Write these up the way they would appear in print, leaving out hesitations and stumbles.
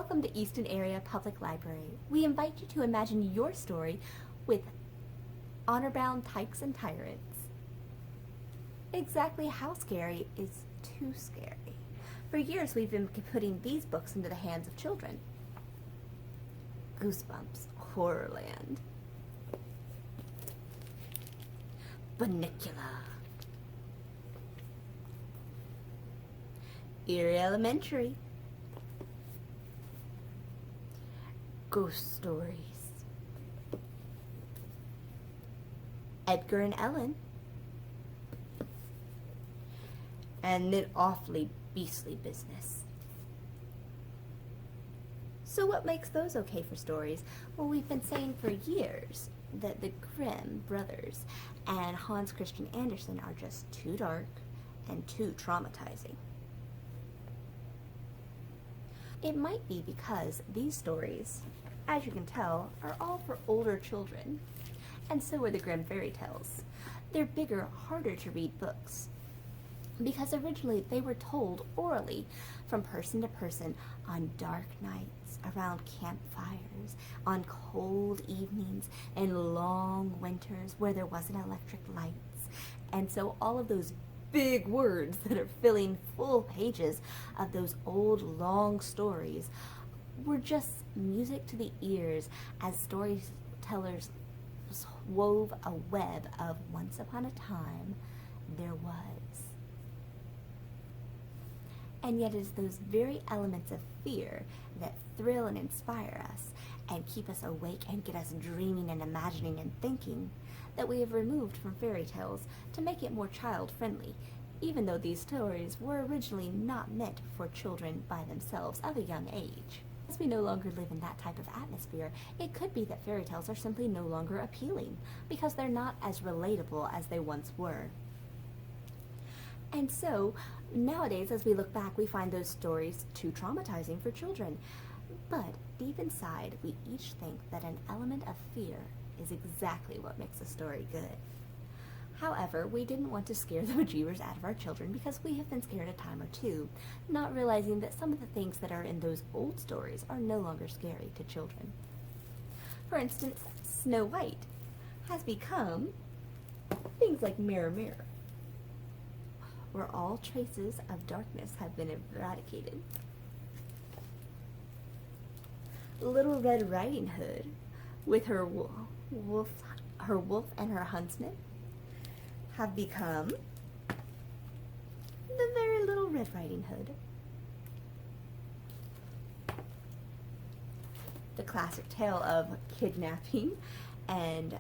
Welcome to Easton Area Public Library. We invite you to imagine your story with honor-bound tykes and tyrants. Exactly how scary is too scary? For years we've been putting these books into the hands of children. Goosebumps, Horrorland. Bunnicula. Erie Elementary. Ghost Stories. Edgar and Ellen. And An Awfully Beastly Business. So what makes those okay for stories? Well, we've been saying for years that the Grimm brothers and Hans Christian Andersen are just too dark and too traumatizing. It might be because these stories, as you can tell, are all for older children, and so are the Grimm fairy tales. They're bigger, harder to read books, because originally they were told orally from person to person on dark nights, around campfires, on cold evenings, and long winters where there wasn't electric lights. And so all of those big words that are filling full pages of those old long stories were just music to the ears as storytellers wove a web of once upon a time there was. And yet it is those very elements of fear that thrill and inspire us and keep us awake and get us dreaming and imagining and thinking that we have removed from fairy tales to make it more child-friendly, even though these stories were originally not meant for children by themselves of a young age. As we no longer live in that type of atmosphere, it could be that fairy tales are simply no longer appealing because they're not as relatable as they once were. And so, nowadays, as we look back, we find those stories too traumatizing for children. But deep inside, we each think that an element of fear is exactly what makes a story good. However, we didn't want to scare the bejeebers out of our children because we have been scared a time or two, not realizing that some of the things that are in those old stories are no longer scary to children. For instance, Snow White has become things like Mirror, Mirror, where all traces of darkness have been eradicated. Little Red Riding Hood, with her wolf and her huntsman, have become the very Little Red Riding Hood. The classic tale of kidnapping and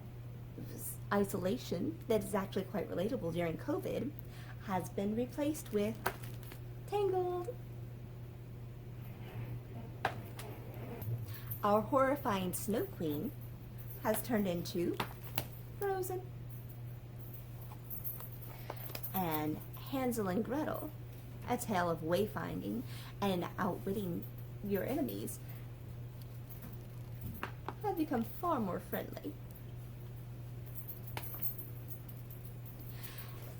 isolation that is actually quite relatable during COVID has been replaced with Tangled. Our horrifying Snow Queen has turned into Frozen. And Hansel and Gretel, a tale of wayfinding and outwitting your enemies, have become far more friendly.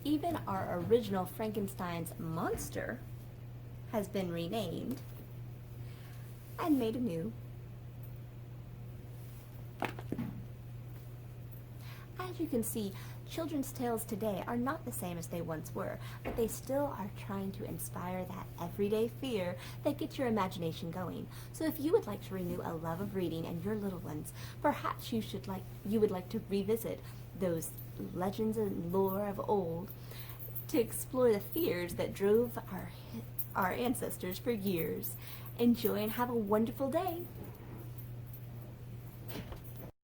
Even our original Frankenstein's monster has been renamed and made anew. As you can see, children's tales today are not the same as they once were, but they still are trying to inspire that everyday fear that gets your imagination going. So if you would like to renew a love of reading in your little ones, perhaps you would like to revisit those legends and lore of old to explore the fears that drove our ancestors for years. Enjoy and have a wonderful day.